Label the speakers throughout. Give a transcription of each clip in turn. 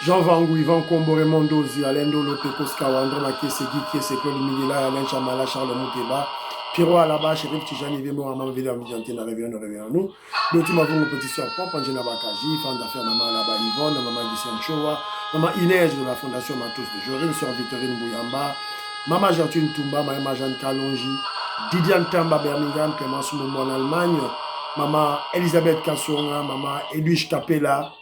Speaker 1: Jean Vangou, Yvan Kombo, Raymond Dozi, Alain Dolo, Pekos Kawandre, Makese, Guy, Claude Miguela, Alain Chamala, Charles Mouteba, Pierrot Alaba, Chérif Tijani, Vemo, Amam, Veda, Midjanté, na réveillon, nous. D'autres m'avons petit soir, Papa, Jena Bakaji, fan d'affaires, Maman Alaba, Yvonne, Maman Gisèle Choua, Maman Inès de la Fondation Matos de Jorine, Sœur Victorine Bouyamba, Maman Gertrude Toumba, Maman Jeanne Kalonji, Didiane Tamba, Birmingham, Clémence Moumou en Allemagne, Maman Elisabeth Kassonga, Maman Edwige Capella,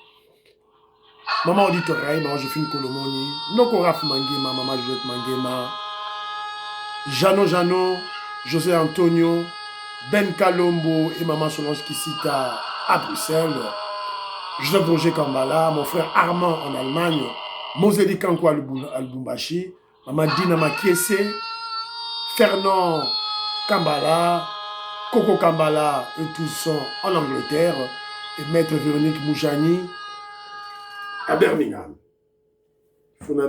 Speaker 1: Maman Auditoraï, Maman Jophine Kolomoni, Noko Raf Mangema, Maman Juliette Mangema, Jano, José Antonio, Ben Kalombo et Maman Solange Kissita à Bruxelles, Joseph Roger Kambala, mon frère Armand en Allemagne, Moseli Kanko al Bumbashi, Maman Dina Makiese, Fernand Kambala, Coco Kambala et tous sont en Angleterre, et Maître Véronique Moujani à Birmingham. Il faut que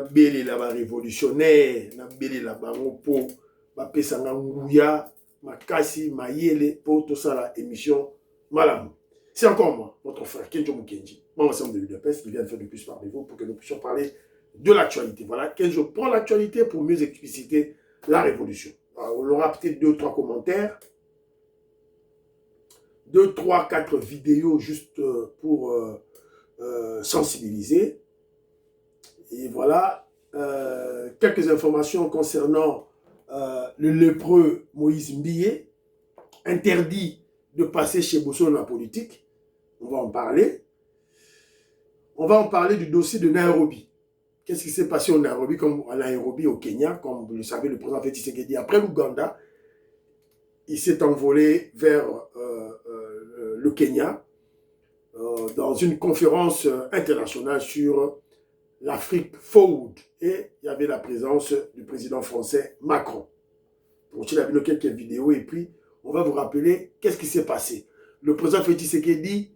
Speaker 1: la révolutionnaire, la bangopo, ma pesanga nguya, ma kasi, ma yele, pour tout ça la émission Malam. C'est encore moi, votre frère Kenjo Mukenji, membre de l'UDPS, qui vient de faire de plus parmi vous pour que nous puissions parler de l'actualité. Voilà, Kenjo prend l'actualité pour mieux expliciter la révolution. Alors, on aura peut-être 2-3 commentaires, 2, 3, 4 vidéos juste pour sensibiliser. Et voilà, quelques informations concernant le lépreux Moïse Mbiye, interdit de passer chez Bosso dans la politique. On va en parler. On va en parler du dossier de Nairobi. Qu'est-ce qui s'est passé au Nairobi, au Kenya, comme vous le savez, le président Félix Tshisekedi, après l'Ouganda, il s'est envolé vers le Kenya dans une conférence internationale sur l'Afrique forward. Et il y avait la présence du président français Macron. Donc, il a vu quelques vidéos et puis on va vous rappeler qu'est-ce qui s'est passé. Le président Félix Tshisekedi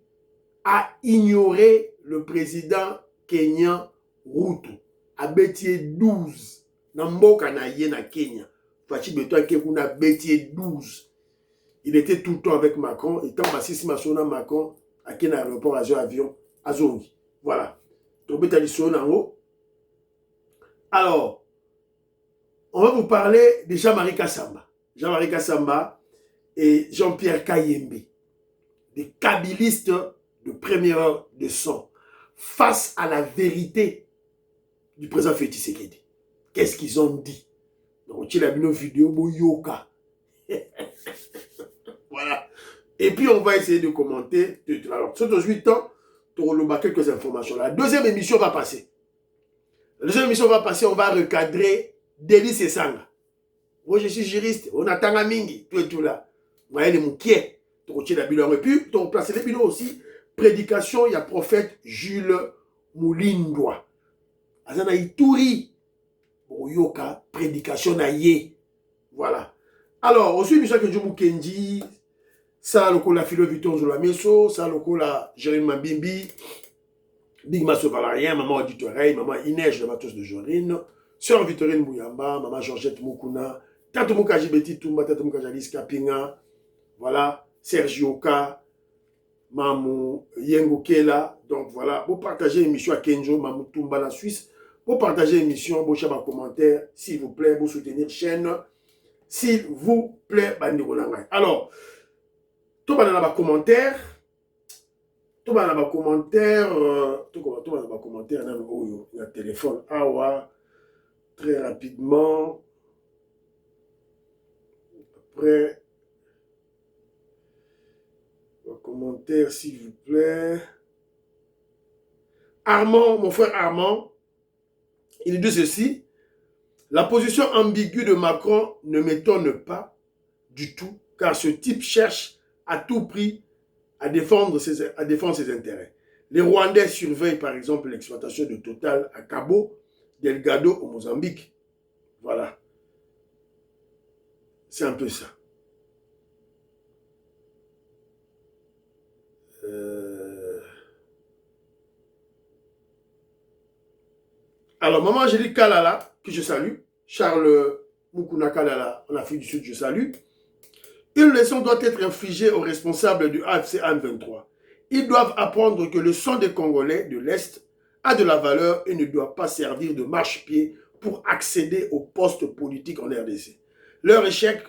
Speaker 1: a ignoré le président kenyan Ruto. A bétié 12. Namboka na ye na Kenya. Fachi beto a bétié 12. Il était tout le temps avec Macron. Et tant que si Macron a quitté l'aéroport avion à Zongi. Voilà. Alors, on va vous parler de Jean-Marie Kassamba. Jean-Marie Kassamba et Jean-Pierre Kayembe, des kabylistes de première heure de son, face à la vérité du président Félix Tshisekedi. Qu'est-ce qu'ils ont dit? Donc, il a vu nos vidéos, Boyoka. Voilà. Et puis, on va essayer de commenter. Alors, sur 8 ans, on va quelques informations. La deuxième émission va passer. La deuxième émission va passer, on va recadrer Délice et Sanga. Moi, je suis juriste, on attend à Mingi, tout et tout là. Vous voyez les moukiers. Et puis, on place les bilans aussi. Prédication, il y a prophète Jules Moulindwa. Azana Ituri. Yoka, prédication na ye. Voilà. Alors, aussi, Michel Kenjou Kenji, ça, le coup, la philo Vuitton de la Meso, ça, le coup, la Jérémy Mabimbi, Big Masso Valarien, Maman Auditoreille, Maman Inès de Matos de Jorine, Sœur Victorine Mouyamba, Maman Georgette Moukouna, Tato Moukaji Betty Toumba, Tato Moukaji Alice Kapinga, voilà, Sergio K, Mamou Yengo Kela. Donc voilà, vous partagez l'émission à Kenjo, Mamou Toumba, la Suisse. Vous partagez l'émission, vous chez un commentaire, s'il vous plaît, vous soutenir la chaîne, s'il vous plaît, alors, tout le monde a un commentaire. Tout le monde a un commentaire. Tout le monde a un commentaire. Il y a un téléphone. Awa. Très rapidement. Après. Un commentaire, s'il vous plaît. Armand, mon frère Armand, il dit ceci. La position ambiguë de Macron ne m'étonne pas du tout, car ce type cherche à tout prix à défendre ses intérêts. Les Rwandais surveillent par exemple l'exploitation de Total à Cabo Delgado au Mozambique. Voilà. C'est un peu ça. Alors, maman Angélique Kalala, que je salue, Charles Moukouna Kalala en Afrique du Sud, je salue. Une leçon doit être infligée aux responsables du AFC AM23. Ils doivent apprendre que le sang des Congolais de l'Est a de la valeur et ne doit pas servir de marchepied pour accéder aux postes politiques en RDC. Leur échec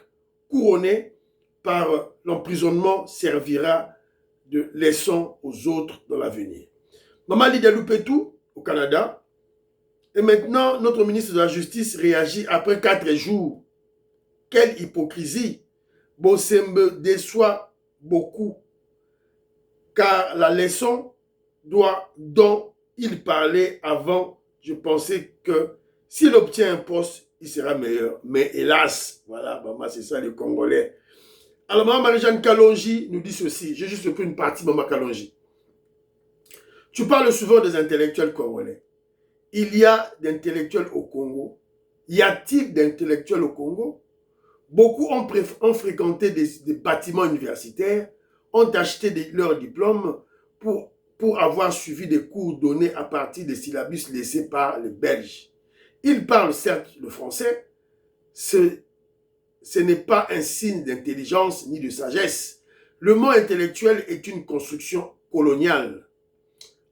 Speaker 1: couronné par l'emprisonnement servira de leçon aux autres dans l'avenir. Maman Lydia Lupetou, au Canada, et maintenant notre ministre de la Justice réagit après 4 jours. Quelle hypocrisie! Bosembe déçoit beaucoup, car la leçon dont il parlait avant, je pensais que s'il obtient un poste, il sera meilleur. Mais hélas, voilà, maman, c'est ça les Congolais. Alors, maman Marie-Jeanne Kalonji nous dit ceci. J'ai juste pris une partie, maman Kalonji. Tu parles souvent des intellectuels congolais. Il y a d'intellectuels au Congo. Y a-t-il d'intellectuels au Congo? Beaucoup ont fréquenté des bâtiments universitaires, ont acheté leurs diplômes pour avoir suivi des cours donnés à partir des syllabus laissés par les Belges. Ils parlent certes le français, ce n'est pas un signe d'intelligence ni de sagesse. Le mot intellectuel est une construction coloniale.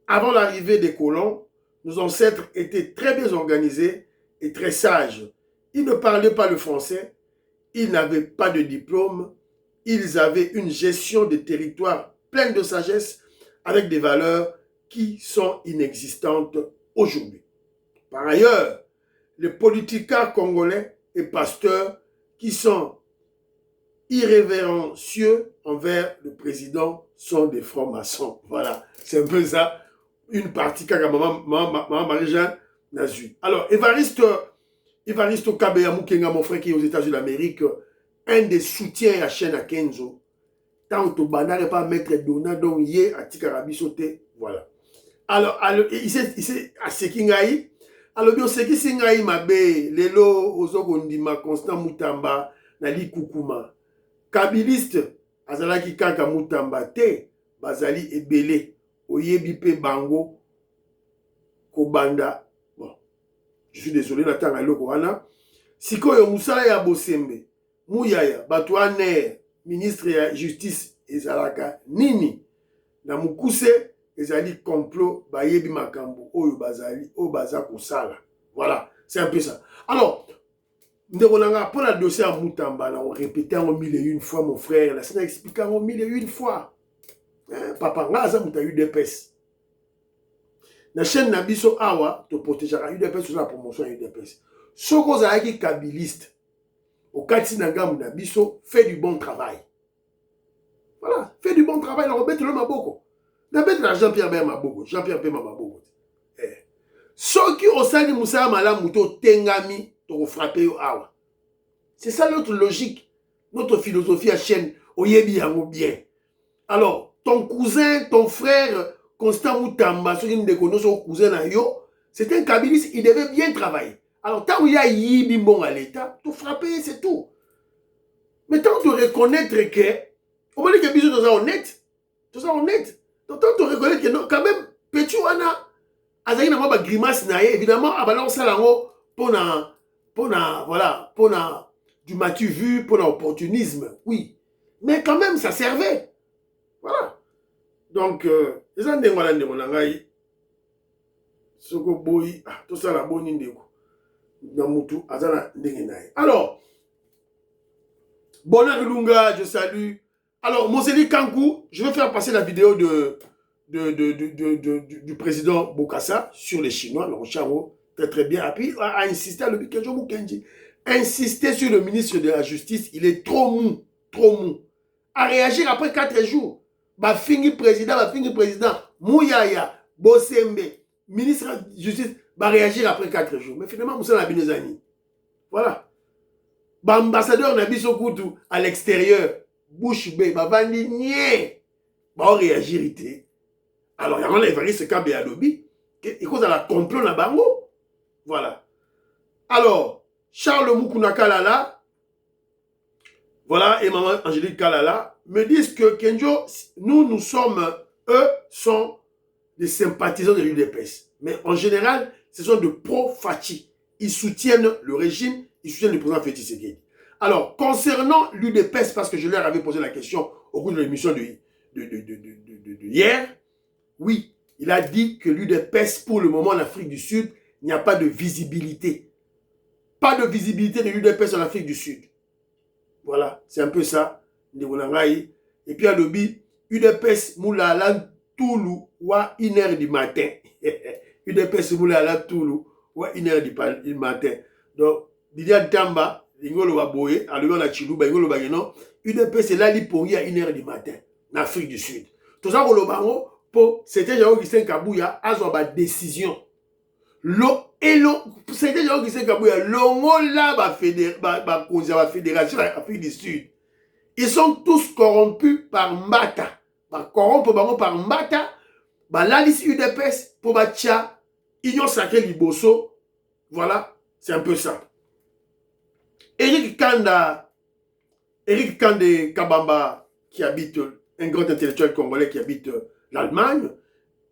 Speaker 1: Avant l'arrivée des colons, nos ancêtres étaient très bien organisés et très sages. Ils ne parlaient pas le français, ils n'avaient pas de diplôme, ils avaient une gestion des territoires pleine de sagesse avec des valeurs qui sont inexistantes aujourd'hui. Par ailleurs, les politiciens congolais et pasteurs qui sont irrévérencieux envers le président sont des francs-maçons. Voilà, c'est un peu ça, une partie que maman Marie-Jeanne n'a vu. Alors, Evaristo Kabeya Mukenga, mon frère qui est aux États-Unis d'Amérique, un des soutiens à chaîne à Kenzo, tant que tu pas mettre Dona donc hier à Tikarabi sauté, voilà. Alors il s'est à Sekingaï. Alors bien c'est qui Singaï Mabe, Lelo Ozokondima Constant Mutamba Nali Kukuma. Kabiliste azalaki kaka Mutamba te bazali ebele oyebi pe bango kobanda. Bon, je suis désolé natanga loko wana. Sikoyo musala ya Bosembe Muyaya Batouane ministre ya justice ezalaka nini na mukuse ezali complot bayebi makambo oyo bazali o baza kosala. Voilà, c'est un peu ça. Alors, ndeko pour la dossier à Mutamba, on répétait en 1001 fois mon frère, la scène expliqué en 1001 fois. Hein, papa ngaza muta UDPS. Na chaîne Nabiso Awa, te protégeara UDPS sur la promotion UDPS. Soko zaki kabiliste. Au Kati Nangam Nabiso fait du bon travail. Voilà, fait du bon travail, la rebête le maboko. La bête la Jean-Pierre Ben Maboko, Jean-Pierre Ben Maboko. Ceux qui ont sali Moussa Malamuto Tengami, to frapper au awa. C'est ça notre logique, notre philosophie à chaîne, Oyebi Yango bien. Alors, ton cousin, ton frère, Constant Moutamba, ceux qui ne connaissent son cousin à yo, c'est un kabiliste, il devait bien travailler. Alors, tant qu'il y a Yibi bon à l'État, tu frappes, c'est tout. Mais tant de reconnaître que, on va dire que bisous tout ça honnête, tant de reconnaître que non, quand même, Pétu Wana, Azaï n'a pas grimace naïe, évidemment, à balance à l'ango, pour du matu vu, pour l'opportunisme, oui. Mais quand même, ça servait. Voilà. Donc, les gens de Soko boy, tout ça la bonne indéko. Alors, Bonheur Lunga, je salue. Alors, Moseli Kankou, je vais faire passer la vidéo du président Bokassa sur les Chinois, le Charo, très très bien. Et puis, a insisté, le Kenjo Mukenji, insister sur le ministre de la Justice, il est trop mou, trop mou. À réagir après 4 jours. Bafingi président, Mouyaya, Bosembe, ministre de la Justice, va réagir après 4 jours. Mais finalement, Moussa Nabinezani. Voilà. Ambassadeur Nabiso Koutou à l'extérieur, bouche bée, va réagir. Alors, il y a un Évariste Kabe Adobi, et cause à la complot na bango. Voilà. Alors, Charles Moukouna Kalala, voilà, et maman Angélique Kalala, me disent que Kenjo, nous sommes, eux sont des sympathisants de l'UDPS. Mais en général, ce sont de pro-Fachi. Ils soutiennent le régime, ils soutiennent le président Félix Tshisekedi. Alors, concernant l'UDPS, parce que je leur avais posé la question au cours de l'émission de hier, oui, il a dit que l'UDPS, pour le moment en Afrique du Sud, il n'y a pas de visibilité. Pas de visibilité de l'UDPS en Afrique du Sud. Voilà, c'est un peu ça. Et puis à l'obi, UDPS moulala Toulou, wa 1h du matin. UDPS moulala Toulou, wa 1h du matin. Donc, Didier Tamba, Ingolo Waboye, à l'obi on a Chilouba, Ingolo Bageno, UDPS est là, il pourrit à 1h du matin, en Afrique du Sud. Tout ça, pour le bango, pour c'était Jean-Augustin Kabouya, a sa décision. C'était Jean-Augustin Kabouya, l'ongo là, la fédération Afrique du Sud. Ils sont tous corrompus par Mbata. Corrompus par Mbata, la liste UDPS pour Batia, Union Sacrée Liboso. Voilà, c'est un peu ça. Eric Kande Kabamba, qui habite, un grand intellectuel congolais qui habite l'Allemagne,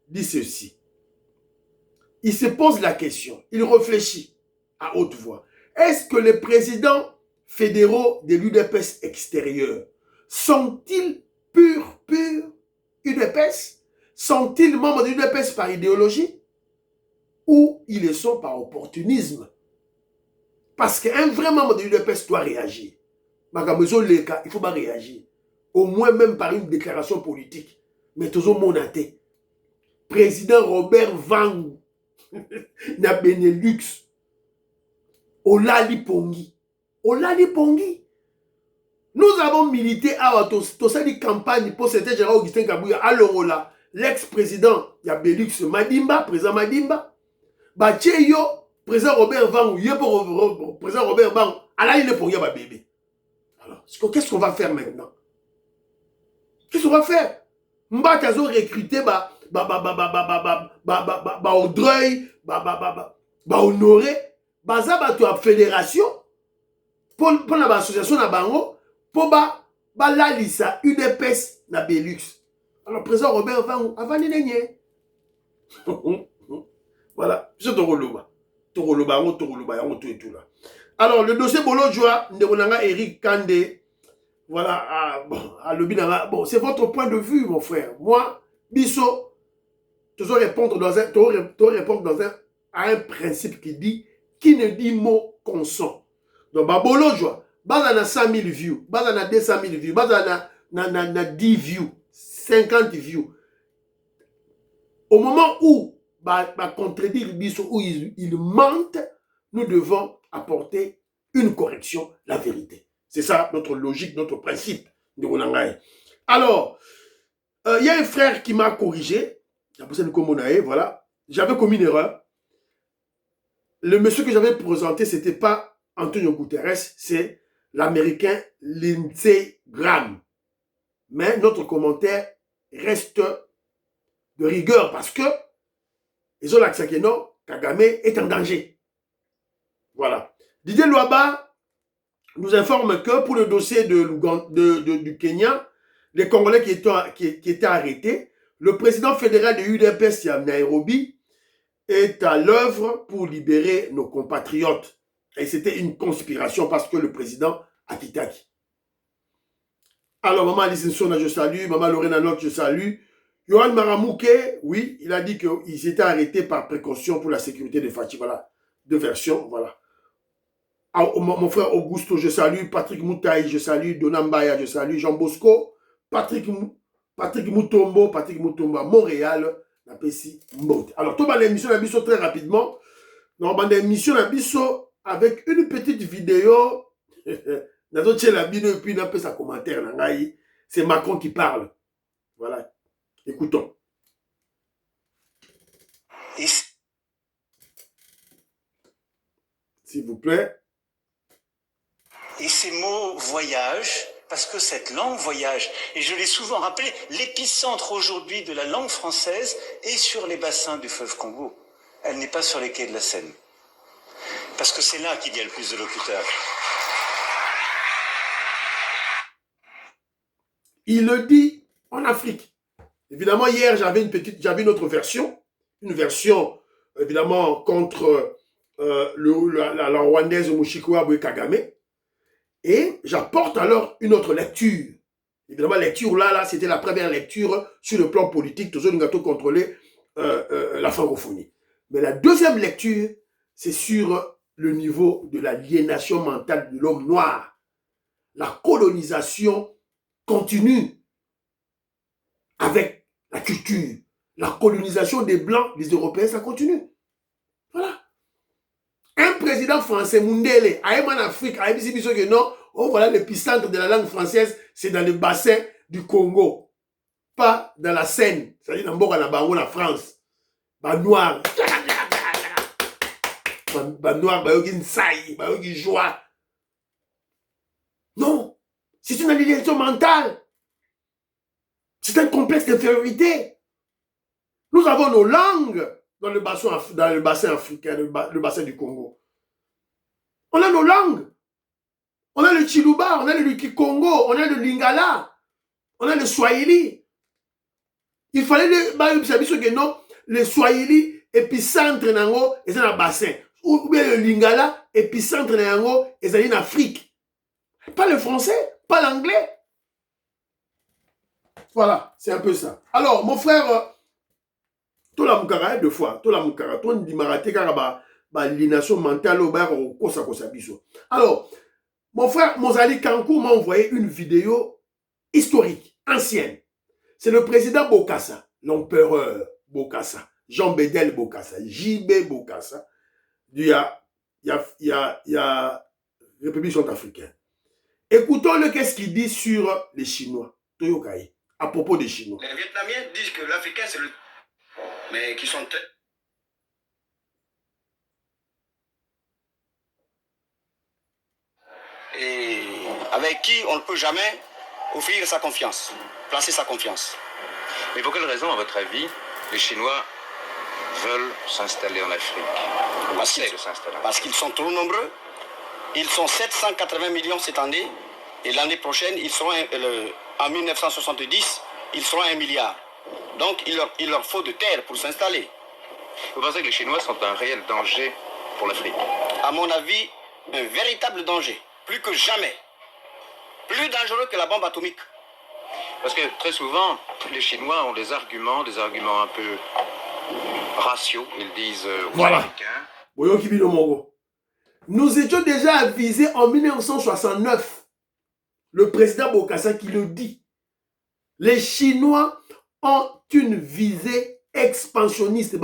Speaker 1: dit ceci. Il se pose la question, il réfléchit à haute voix. Est-ce que les présidents fédéraux de l'UDPS extérieur sont-ils purs UDPS? Sont-ils membres de l'UDPS par idéologie? Ou ils le sont par opportunisme? Parce qu'un vrai membre de l'UDPS doit réagir. Il faut pas réagir. Au moins même par une déclaration politique. Mais toujours monaté. Président Robert Vangou, na Benelux, Olali Pongi. Nous avons milité à cette campagne pour cette Jean-Augustin Kabouya à l'Orola, l'ex-président de Benelux Madimba, président Madimba. Bacheyo, président Robert Vangou, président Robert Vangou, alors il est pour y avoir bébé. Alors, qu'est-ce qu'on va faire maintenant? Qu'est-ce qu'on va faire? Mbata a recruté Audrey, Honoré, la fédération, pour l'association na bango, pour la liste UDPS na Belux. Alors, président Robert Vangou, avant de gagner. Voilà, c'est Toroloba, tout là. Alors, le dossier Bolo Joa, Eric Kande, voilà, bon, c'est votre point de vue, mon frère. Moi, Bisso, tu dois répondre à un principe qui ne dit mot consent. Donc, Bolo Joa, Bazana 100 000 views, Bazana 200 000 views, Bazana 10 views, 50 views. Au moment où contredire Bisso, où il mentent, nous devons apporter une correction, la vérité. C'est ça notre logique, notre principe de Ronangaï. Alors, il y a un frère qui m'a corrigé. Voilà. J'avais commis une erreur. Le monsieur que j'avais présenté, ce n'était pas Antonio Guterres, c'est l'Américain Lindsey Graham. Mais notre commentaire reste de rigueur parce que ils ont l'accès que non, Kagame est en danger. Voilà. Didier Luaba nous informe que pour le dossier du Kenya, les Congolais qui étaient arrêtés, le président fédéral de l'UDPS à Nairobi est à l'œuvre pour libérer nos compatriotes. Et c'était une conspiration parce que le président a quitté. Alors, maman Alice Nsona, je salue. Maman Lorena Noc, je salue. Yohan Maramouke, oui, il a dit qu'ils étaient arrêtés par précaution pour la sécurité des Fati. Voilà, deux versions, voilà. Mon frère Augusto, je salue. Patrick Moutaï, je salue. Donambaya, je salue. Jean Bosco. Patrick Mutomba, Montréal. Alors, tout l'émission Nabiso très rapidement. Dans l'émission Nabiso avec une petite vidéo. C'est Macron qui parle. Voilà. Écoutons. S'il vous plaît.
Speaker 2: Et ces mots voyage, parce que cette langue voyage, et je l'ai souvent rappelé, l'épicentre aujourd'hui de la langue française est sur les bassins du fleuve Congo. Elle n'est pas sur les quais de la Seine. Parce que c'est là qu'il y a le plus de locuteurs.
Speaker 1: Il le dit en Afrique. Évidemment, hier, j'avais une autre version. Une version, évidemment, contre la Rwandaise Mushikwa Kagame. Et j'apporte alors une autre lecture. Évidemment, lecture là c'était la première lecture sur le plan politique. Toujours nous avons contrôlé la francophonie. Mais la deuxième lecture, c'est sur le niveau de l'aliénation mentale de l'homme noir. La colonisation continue avec la culture. La colonisation des Blancs, des Européens, ça continue. Voilà. Un président français, Mundele, a en Afrique, a dit que non, oh voilà l'épicentre de la langue française, c'est dans le bassin du Congo, pas dans la Seine, c'est-à-dire dans Boka, la France. Bah noir. Bah noir, bah yogi nsaï, bah yogi joie. Non, c'est une aliénation mentale. C'est un complexe d'infériorité. Nous avons nos langues dans le bassin africain, le bassin du Congo. On a nos langues. On a le Chiluba, on a le Kikongo, on a le Lingala, on a le Swahili. Il fallait le Swahili épicentre nango et dans le bassin. Ou bien le Lingala épicentre nango et dans l'Afrique. Pas le français, pas l'anglais. Voilà, c'est un peu ça. Alors, mon frère, tout la moukara, deux fois, tout la moukara, tout le dimarate, car l'aliénation mentale, au kosa biso. Alors, mon frère Mozali Kankou m'a envoyé une vidéo historique, ancienne. C'est le président Bokassa, l'empereur Bokassa, Jean Bédel Bokassa, JB Bokassa, il y a République centrafricaine. Écoutons-le, qu'est-ce qu'il dit sur les Chinois, Toyokai, à propos des Chinois.
Speaker 3: Les Vietnamiens disent que l'Africain, c'est le... Mais qui sont... Et avec qui on ne peut jamais offrir sa confiance, placer sa confiance.
Speaker 4: Mais pour quelle raison, à votre avis, les Chinois veulent s'installer en Afrique?
Speaker 3: Parce qu'ils sont trop nombreux. Ils sont 780 millions cette année. Et l'année prochaine, ils seront, en 1970, ils seront 1 milliard. Donc, il leur faut de terre pour s'installer.
Speaker 4: Vous pensez que les Chinois sont un réel danger pour l'Afrique?
Speaker 3: À mon avis, un véritable danger. Plus que jamais. Plus dangereux que la bombe atomique.
Speaker 4: Parce que très souvent, les Chinois ont des arguments un peu raciaux. Ils disent aux
Speaker 1: voilà.
Speaker 4: Américains.
Speaker 1: Nous étions déjà avisés en 1969. Le président Bokassa qui le dit. Les Chinois ont une visée expansionniste.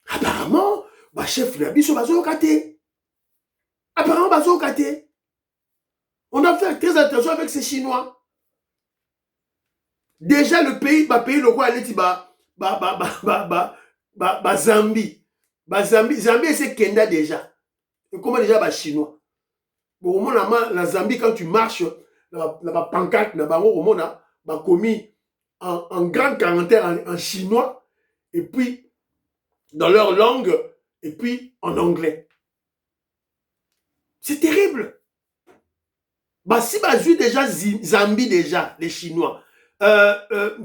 Speaker 1: Apparemment, chef Nabiso Bazokate. Apparemment, Bazokate. On doit faire très attention avec ces Chinois. Déjà, le pays, le roi, il est Zambie. Zambie, c'est Kenda déjà. Et comment déjà, Chinois? Bon, au moins, la Zambie, quand tu marches, la pancarte, au moins, commis en grand caractère en chinois, et puis dans leur langue, et puis en anglais. C'est terrible. Si vu déjà Zambie déjà, les Chinois,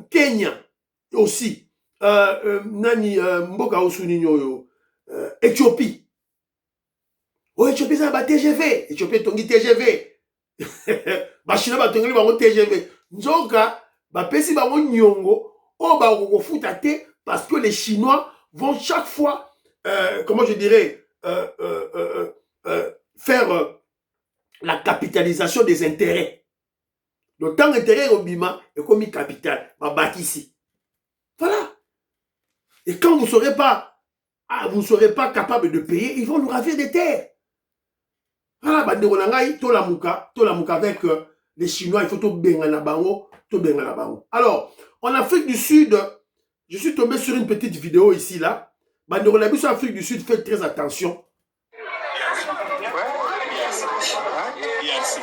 Speaker 1: Kenya aussi, Mboka Osuninyo, Éthiopie. Oh, Éthiopie, ça va TGV. Éthiopie, tongi TGV. Chinois, va tongi bango TGV. Nzoka, pesi bango nyongo, oh, futate, parce que les Chinois vont chaque fois, comment je dirais, faire la capitalisation des intérêts. Le temps d'intérêt au Bima est comme une capitale, ici. Voilà. Et quand vous ne serez pas capable de payer, ils vont nous ravir des terres. Voilà, tolamuka avec les Chinois, il faut tout bengana bango. Alors, en Afrique du Sud, je suis tombé sur une petite vidéo ici, là. Sur Afrique du Sud, faites très attention.
Speaker 5: Yes.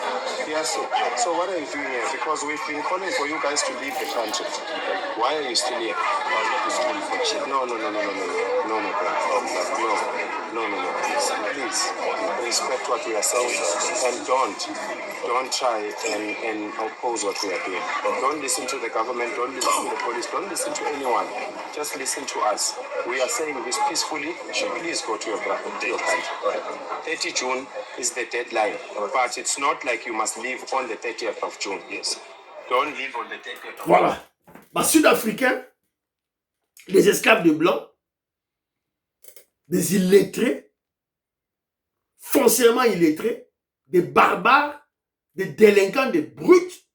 Speaker 5: So what are you doing here? Because we've been calling for you guys to leave the country. Why are you still here? No, my brother. No. Please respect what we are saying and don't try and oppose what we are doing. Don't listen to the government. Don't listen to the police. Don't listen to anyone. Just listen to us. We are saying this peacefully. Please go to your country. 30 June is the deadline, but it's not like you must leave on the 30th of June. Yes. Don't leave on the 30th of June.
Speaker 1: Voilà. Sud-Africains, des esclaves de blancs, des illettrés, foncièrement illettrés, des barbares, des délinquants, des brutes.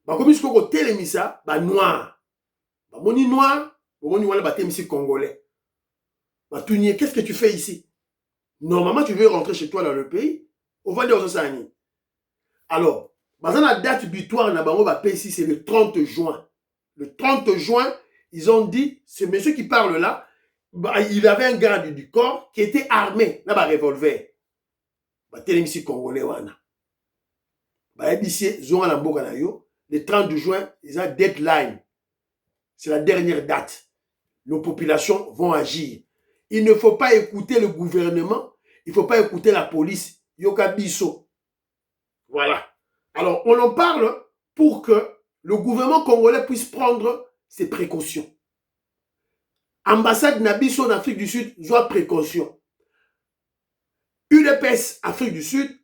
Speaker 1: Comme ce qu'on télémisa, noir. Moni noir, moni wala batémisi congolais. Qu'est-ce que tu fais ici? Normalement, tu veux rentrer chez toi dans le pays. On va dire aux Osani. Alors, la date butoir na bango ici, c'est le 30 juin. Le 30 juin, ils ont dit, ce monsieur qui parle là, il avait un garde du corps qui était armé, là, revolver. Télémisi congolais wana. Le 30 juin, ils ont deadline. C'est la dernière date. Nos populations vont agir. Il ne faut pas écouter le gouvernement. Il ne faut pas écouter la police. Yoka biso. Voilà. Alors, on en parle pour que le gouvernement congolais puisse prendre ses précautions. Ambassade Nabiso en Afrique du Sud, soit précaution. UDPS Afrique du Sud,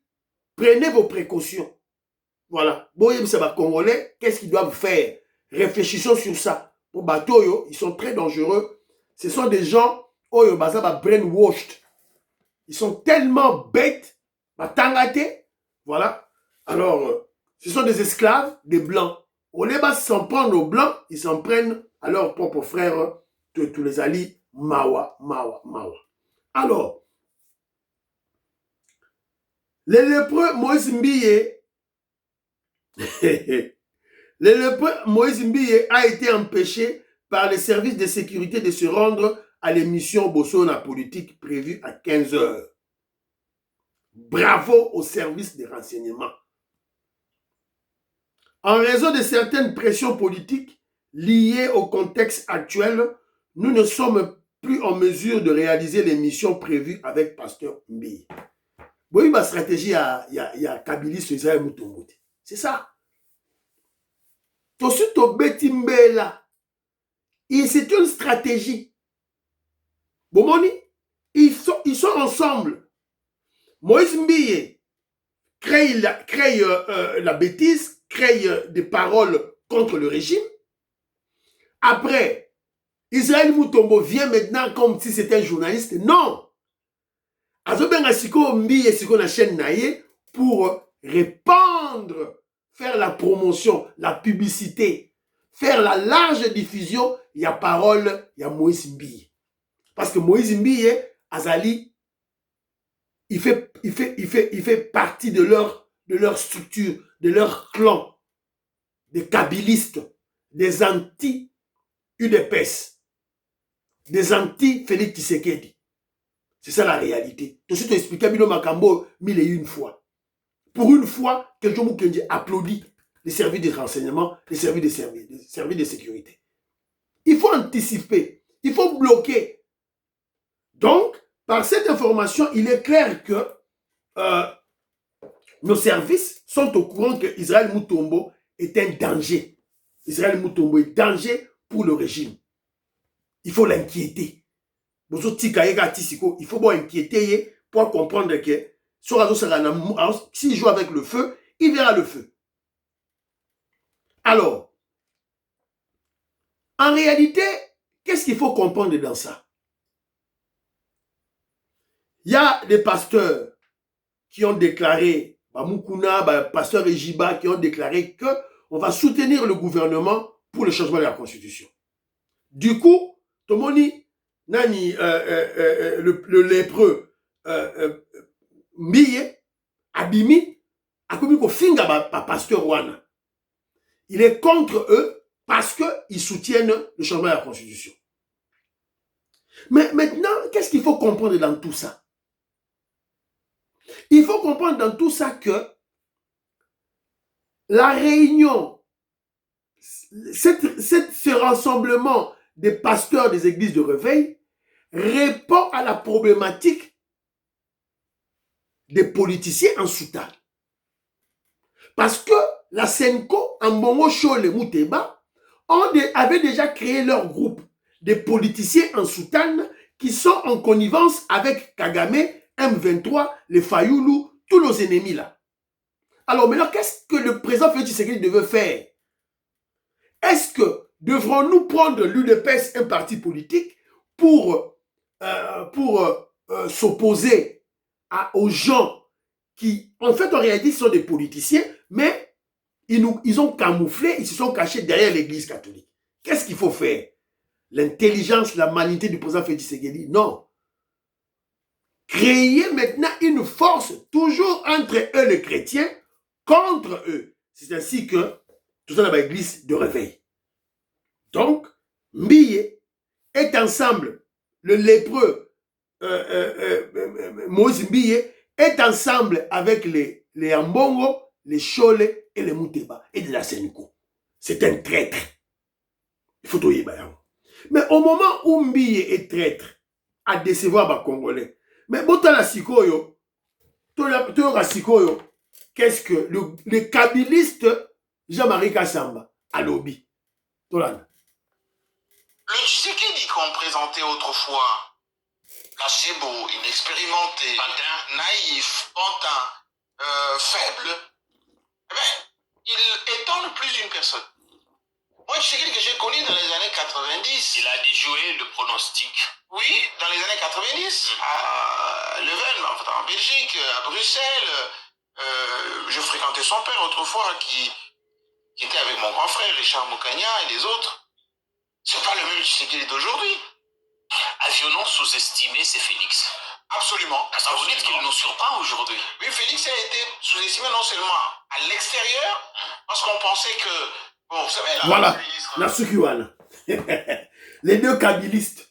Speaker 1: prenez vos précautions. Voilà. Boyem Saba Congolais, qu'est-ce qu'ils doivent faire? Réfléchissons sur ça. Pour Batoyo, ils sont très dangereux. Ce sont des gens, Oyo Bazaba brainwashed. Ils sont tellement bêtes, batangate. Voilà. Alors, ce sont des esclaves, des blancs. Au lieu de s'en prendre aux blancs, ils s'en prennent à leurs propres frères, tous les alliés, Mawa. Alors, les lépreux Moïse Mbiye, Moïse Mbiye a été empêché par les services de sécurité de se rendre à l'émission Bossona politique prévue à 15 h. Bravo aux services de renseignement. En raison de certaines pressions politiques liées au contexte actuel, nous ne sommes plus en mesure de réaliser les missions prévues avec Pasteur Mbiye. Oui, ma stratégie, il y a Kabylie sur Israël Moutombo. C'est ça. C'est une stratégie. Bomoni, ils sont ensemble. Moïse Mbiye crée la bêtise, crée des paroles contre le régime. Après, Israël Moutombo vient maintenant comme si c'était un journaliste. Non. Azobenga siko Mbiye siko na chaîne naie pour répandre, faire la promotion, la publicité, faire la large diffusion, il y a parole, il y a Moïse Mbiye. Parce que Moïse Mbiye, Azali, il fait partie de leur structure, de leur clan, des kabylistes, des anti-UDPS, des anti-Félix Tshisekedi. C'est ça la réalité. Tout de suite, expliqué Bino Makambo 1001 fois. Pour une fois, quelqu'un Mukendi applaudit les services de renseignement, les services de sécurité. Il faut anticiper, il faut bloquer. Donc, par cette information, il est clair que nos services sont au courant que Israël Moutombo est un danger. Israël Moutombo est un danger pour le régime. Il faut l'inquiéter. Il faut inquiéter pour comprendre que s'il joue avec le feu, il verra le feu. Alors, en réalité, qu'est-ce qu'il faut comprendre dans ça? Il y a des pasteurs qui ont déclaré, Moukouna, pasteur Ejiba, qui ont déclaré qu'on va soutenir le gouvernement pour le changement de la Constitution. Du coup, Tomoni, Nani, le lépreux Mbiye, Abimi, a commis qu'au finga pasteur Wana. Il est contre eux parce qu'ils soutiennent le changement de la Constitution. Mais maintenant, qu'est-ce qu'il faut comprendre dans tout ça? Il faut comprendre dans tout ça que la réunion, ce rassemblement des pasteurs des églises de réveil répond à la problématique des politiciens en soutane. Parce que la Senko, en Mbongo Chole Mouteba, avait déjà créé leur groupe de politiciens en soutane qui sont en connivence avec Kagame, M23, les Fayoulou, tous nos ennemis là. Alors maintenant, qu'est-ce que le président Félix Tshisekedi devait faire? Est-ce que devrons-nous prendre l'UDPS, un parti politique, pour s'opposer aux gens qui, en fait, en réalité, sont des politiciens, mais ils ont camouflé, ils se sont cachés derrière l'Église catholique. Qu'est-ce qu'il faut faire? L'intelligence, la malignité du président Félix Tshisekedi? Non. Créer maintenant une force toujours entre eux, les chrétiens, contre eux. C'est ainsi que tout ça dans l'église de réveil. Donc, Mbiye est ensemble, le lépreux Moïse Mbiye est ensemble avec les Ambongo, les Chole et les Mouteba et de la Sénico. C'est un traître. Il faut tout y aller. Mais au moment où Mbiye est traître, à décevoir les Congolais, mais Botala Sikoyo, qu'est-ce que le kabiliste Jean-Marie Kassamba a lobby?
Speaker 6: Le Tshisekedi qu'on présentait autrefois, placebo, inexpérimenté, pantin, naïf, pantin, faible, eh bien, il étonne plus d'une personne. Moi, Tshisekedi que j'ai connu dans les années 90. Il a déjoué le pronostic. Oui, dans les années 90, à Leuven, en Belgique, à Bruxelles. Je fréquentais son père autrefois qui était avec mon grand frère, Richard Moukania et les autres. C'est pas le même Tshisekedi d'aujourd'hui. Avions-nous sous-estimé, c'est Félix? Absolument. Parce que vous dites qu'il nous surprend aujourd'hui. Oui, Félix a été sous-estimé non seulement à l'extérieur, parce qu'on pensait que... Bon, vous savez, là...
Speaker 1: Voilà, Nasukiwana. Les deux kabilistes.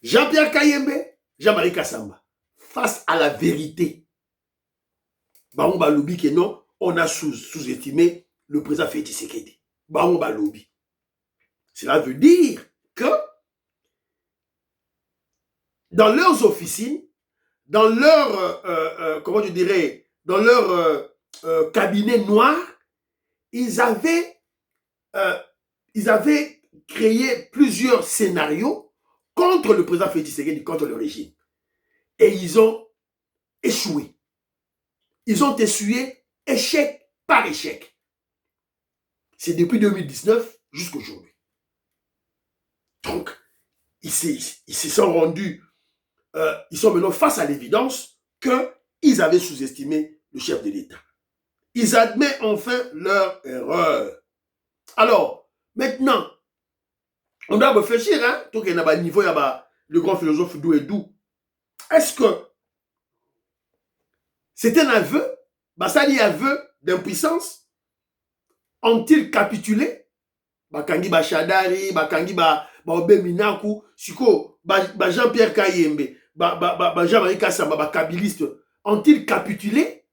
Speaker 1: Jean-Pierre Kayembe, Jean-Marie Kassamba. Face à la vérité. Baon Balobi que non, on a sous-estimé le président Félix Tshisekedi. Baon Balobi. Cela veut dire que dans leurs officines, dans leur, comment je dirais, dans leur cabinet noir, ils avaient créé plusieurs scénarios contre le président Félix Tshisekedi, contre le régime. Et ils ont échoué. Ils ont essuyé échec par échec. C'est depuis 2019 jusqu'aujourd'hui. Donc, ils se sont rendus, ils sont maintenant face à l'évidence qu'ils avaient sous-estimé le chef de l'État. Ils admettent enfin leur erreur. Alors, maintenant, on doit réfléchir, hein, tout qu'il y a un niveau, il y a le grand philosophe Dou et Dou. Est-ce que c'est un aveu, ça dit aveu d'impuissance? Ont-ils capitulé? Bakangi Bachadari, Bakangi Baobe Minaku, Siko, Jean-Pierre Kayembe, Jean-Marie Kassamba, Bakabiliste, ont-ils capitulé?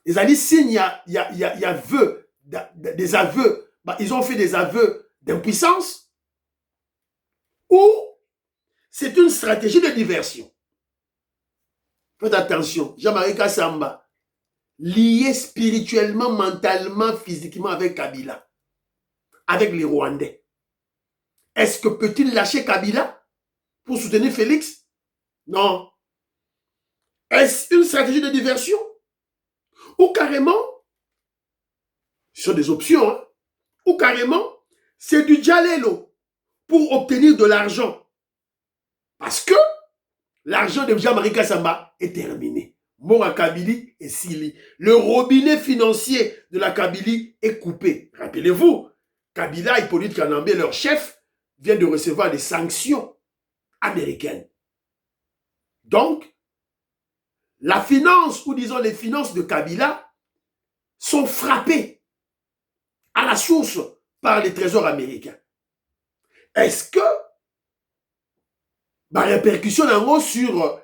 Speaker 1: Ils ont dit, s'il y a des aveux, ils ont fait des aveux d'impuissance, ou c'est une stratégie de diversion. Faites attention, Jean-Marie Kassamba, lié spirituellement, mentalement, physiquement avec Kabila, avec les Rwandais. Est-ce que peut-il lâcher Kabila pour soutenir Félix? Non. Est-ce une stratégie de diversion? Ou carrément, ce sont des options, hein, ou carrément, c'est du djalelo pour obtenir de l'argent. Parce que l'argent de Jean-Marie Kassamba est terminé. Mora Kabili et Sili. Le robinet financier de la Kabylie est coupé. Rappelez-vous, Kabila et Hippolyte Kanambe, leur chef, vient de recevoir des sanctions américaines. Donc, la finance, ou disons les finances de Kabila, sont frappées à la source par les trésors américains. Est-ce que la répercussion sur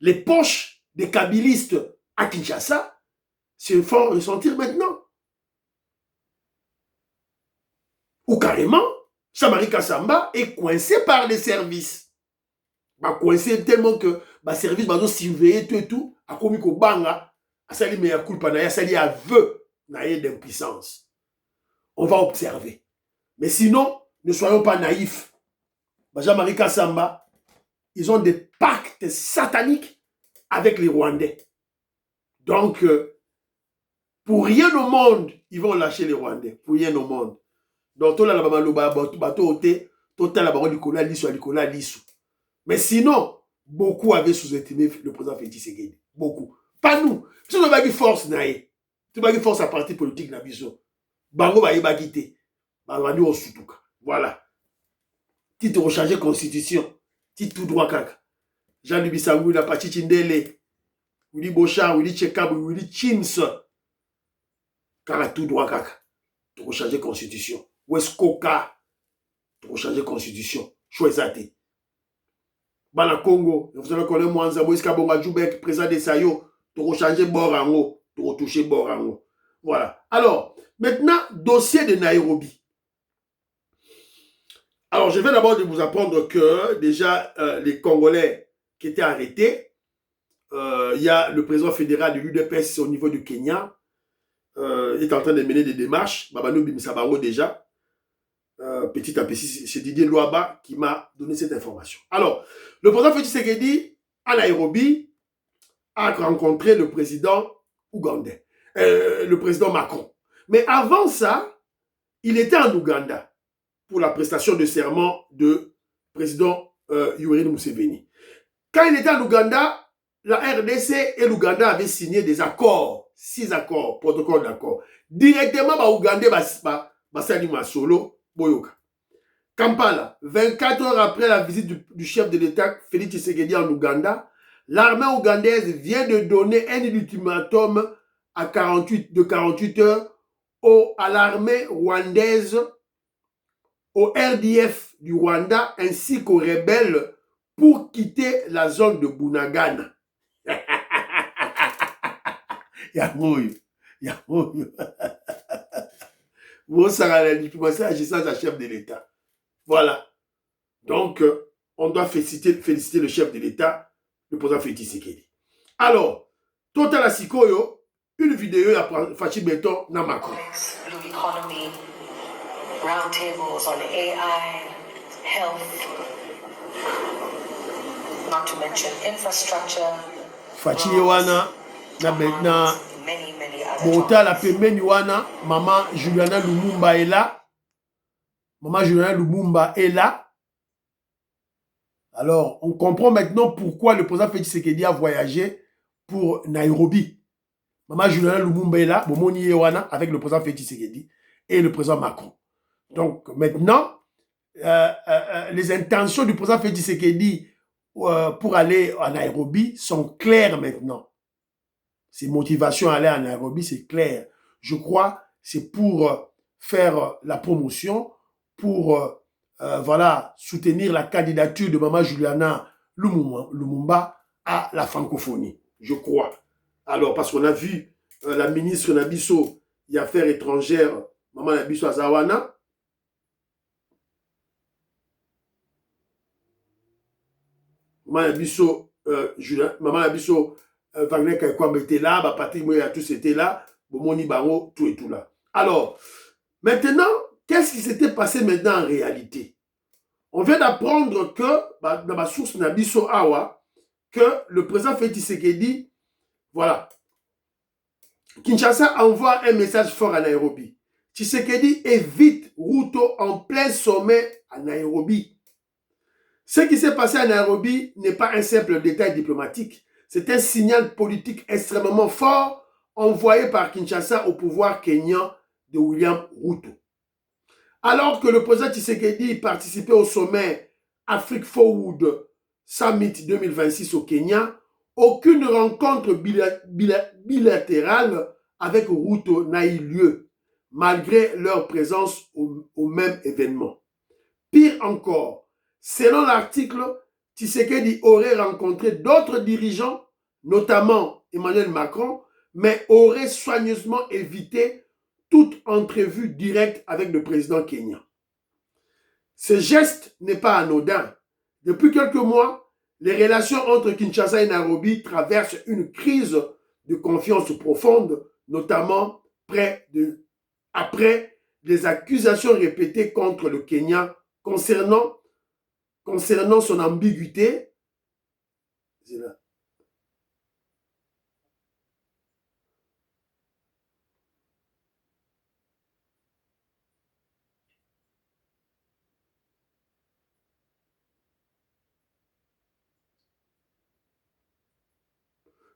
Speaker 1: les poches des kabilistes à Kinshasa se font ressentir maintenant? Ou carrément, Jean-Marie Kassamba est coincé par les services. Coincé tellement que les services vont surveiller tout et tout, à comme il banga, à sali meya culpa na ya sali aveu d'impuissance. On va observer. Mais sinon, ne soyons pas naïfs. Jean-Marie Kassamba, ils ont des pactes sataniques avec les Rwandais. Donc, Pour rien au monde, ils vont lâcher les Rwandais. Pour rien au monde. Donc, tout là, mais sinon, beaucoup avaient sous-estimé le président Félix Tshisekedi. Beaucoup. Pas nous. Si on a une force, tu as une force à parti politique, na biso. Bango va y bagiter. Voilà. Tu te recharger constitution. Tu tout droit kaka. Jean Lubisangou, la partie Chindele. Willy Bochard, Willy Tchekab, Willy Chims. Kaka tout droit kaka. Tu recharger constitution. West Coca. Tu recharger constitution. Choisate. Bana Congo, vous allez connaître Mwanza, Moïse Kabonga Djoubek, président de Sayo, tu recharger Borango, tu retoucher Borango. Voilà. Alors, maintenant, dossier de Nairobi. Alors, je vais d'abord vous apprendre que déjà, les Congolais qui étaient arrêtés, il y a le président fédéral de l'UDPS au niveau du Kenya, est en train de mener des démarches. Babano Bimisabango déjà. Petit à petit, c'est Didier Louaba qui m'a donné cette information. Alors, le président Félix Tshisekedi, à Nairobi, a rencontré le président ougandais, le président Macron. Mais avant ça, il était en Ouganda pour la prestation de serment de président Yoweri Museveni. Quand il était en Ouganda, la RDC et l'Ouganda avaient signé des accords, 6 accords, protocole d'accord. Directement, Ougandais, Basali Masolo, Boyoka. Kampala, 24 heures après la visite du chef de l'État Félix Tshisekedi en Ouganda, l'armée ougandaise vient de donner un ultimatum de 48 heures à l'armée rwandaise, au RDF du Rwanda ainsi qu'aux rebelles pour quitter la zone de Bunagana. Yamoyo. Vous savez la diplomatie agissant à chef de l'État. Voilà. Donc, on doit féliciter le chef de l'État, le président Félix Tshisekedi. Alors, Total Asikoyo, une vidéo à Fachi Beton dans Macron.
Speaker 7: Blue economy, roundtables on AI, health, not to mention infrastructure.
Speaker 1: Fachi Wana, na Bota la pembeni wana, maman Juliana Lumumba est là. Maman Juliana Lumumba est là. Alors, on comprend maintenant pourquoi le président Félix Tshisekedi a voyagé pour Nairobi. Maman Juliana Lumumba est là, Bomoni Ewana, avec le président Félix Tshisekedi et le président Macron. Donc, maintenant, les intentions du président Félix Tshisekedi pour aller à Nairobi sont claires maintenant. Ses motivations à aller à Nairobi, c'est clair. Je crois c'est pour faire la promotion, pour voilà, soutenir la candidature de Maman Juliana Lumumba à la francophonie, je crois. Alors, parce qu'on a vu la ministre Nabiso des Affaires étrangères, Maman Nabiso Azawana, Maman Nabiso Wagner Kaikwamba était là, Patrick Moya tous étaient là, Bomoni Bango, tout et tout là. Alors, maintenant, qu'est-ce qui s'était passé maintenant en réalité? On vient d'apprendre que, dans ma source Nabiso Awa, que le président Félix Tshisekedi, voilà, Kinshasa envoie un message fort à Nairobi. Tshisekedi évite Ruto en plein sommet à Nairobi. Ce qui s'est passé à Nairobi n'est pas un simple détail diplomatique. C'est un signal politique extrêmement fort envoyé par Kinshasa au pouvoir kényan de William Ruto. Alors que le président Tshisekedi participait au sommet Afrique Forward Summit 2026 au Kenya, aucune rencontre bilatérale avec Ruto n'a eu lieu, malgré leur présence au même événement. Pire encore, selon l'article, Tshisekedi aurait rencontré d'autres dirigeants, notamment Emmanuel Macron, mais aurait soigneusement évité toute entrevue directe avec le président kenyan. Ce geste n'est pas anodin. Depuis quelques mois, les relations entre Kinshasa et Nairobi traversent une crise de confiance profonde, notamment après des accusations répétées contre le Kenya concernant son ambiguïté.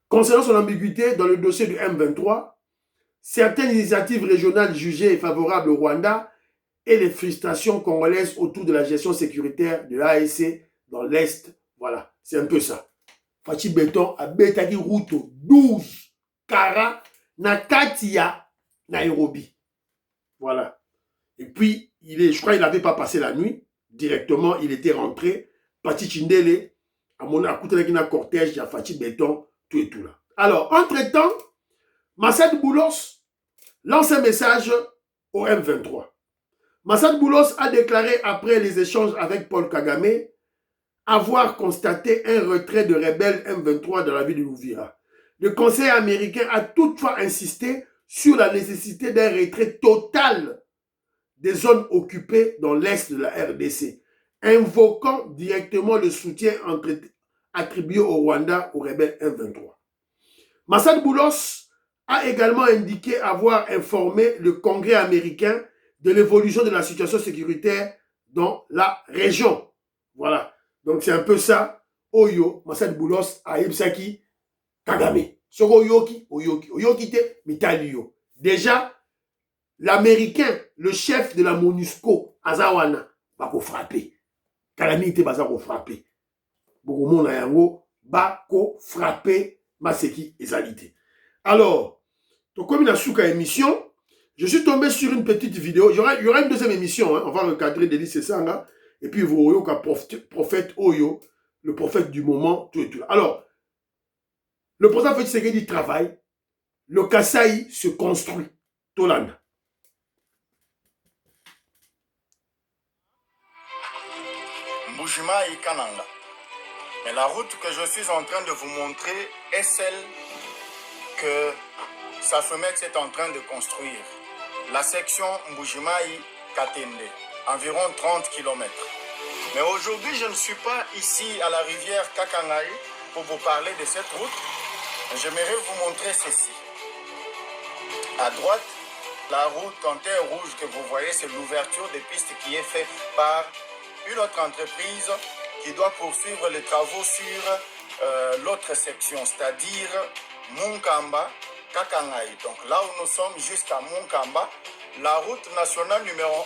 Speaker 1: Concernant son ambiguïté dans le dossier du M23, certaines initiatives régionales jugées favorables au Rwanda et les frustrations congolaises autour de la gestion sécuritaire de l'AEC dans l'Est. Voilà, c'est un peu ça. Fachi Beton a betaki route 12 Kara Nakatia Nairobi. Voilà. Et puis, je crois qu'il n'avait pas passé la nuit. Directement, il était rentré. Pati Chindele, à mon écoute avec un cortège, il y a Fachi Beton, tout et tout là. Alors, entre-temps, Massad Boulos lance un message au M23. Massad Boulos a déclaré après les échanges avec Paul Kagame avoir constaté un retrait de rebelles M23 dans la ville de Uvira. Le Conseil américain a toutefois insisté sur la nécessité d'un retrait total des zones occupées dans l'est de la RDC, invoquant directement le soutien attribué au Rwanda aux rebelles M23. Massad Boulos a également indiqué avoir informé le Congrès américain de l'évolution de la situation sécuritaire dans la région. Voilà. Donc c'est un peu ça. Oyo, Massad Boulos, Aïbsaki, Kagame. Soko Oyoki, te Mitaliyo. Déjà, l'Américain, le chef de la MONUSCO, Azawana, va ko frapper. Calamité va ko frapper. Beaucoup de gens va ko frapper Maseki Ezalité. Alors, comme il a souka émission, je suis tombé sur une petite vidéo. Il y aura une deuxième émission. Hein. On va recadrer Denis Sessanga. Et puis, vous voyez qu'un prophète Oyo, le prophète du moment, tout et tout. Alors, le président Félix Tshisekedi travaille. Le Kasaï se construit. Tolanda.
Speaker 8: Mbujima et Kananga. Mais la route que je suis en train de vous montrer est celle que Safomex est en train de construire. La section Mbujimai-Katende, environ 30 km. Mais aujourd'hui, je ne suis pas ici à la rivière Kakangaï pour vous parler de cette route. J'aimerais vous montrer ceci. À droite, la route en terre rouge que vous voyez, c'est l'ouverture des pistes qui est faite par une autre entreprise qui doit poursuivre les travaux sur l'autre section, c'est-à-dire Munkamba, Kakangaï. Donc là où nous sommes jusqu'à Munkamba, la route nationale numéro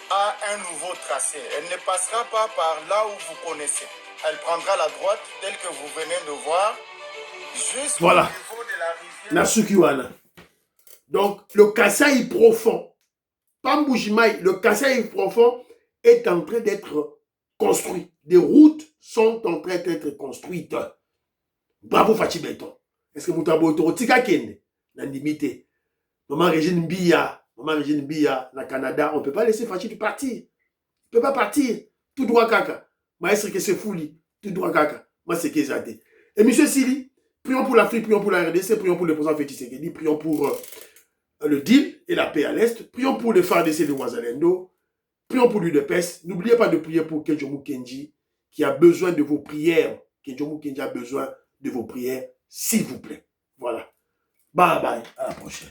Speaker 8: 1 a un nouveau tracé. Elle ne passera pas par là où vous connaissez. Elle prendra la droite telle que vous venez de voir, jusqu'au
Speaker 1: voilà.
Speaker 8: niveau de la rivière.
Speaker 1: Nasukiwana. Donc le Kasaï profond, pas Mbujimai, le Kasaï profond est en train d'être construit. Des routes sont en train d'être construites. Bravo Fachi Beton. Est-ce que vous avez tika kende na limité? Maman Régine Biya, na Canada, on ne peut pas laisser Fachi partir. Il ne peut pas partir. Tout droit kaka. Maître que c'est fouli. Tout droit kaka. Moi c'est Kezate. Et monsieur Sili, prions pour l'Afrique, prions pour la RDC, prions pour le président Félix Tshisekedi, prions pour le deal et la paix à l'Est, prions pour les FARDC de Ouazalendo, prions pour l'UDPS. N'oubliez pas de prier pour Kenjomu Kenji, qui a besoin de vos prières. Kenjomu Kenji a besoin de vos prières, s'il vous plaît. Voilà. Bye bye, à la prochaine.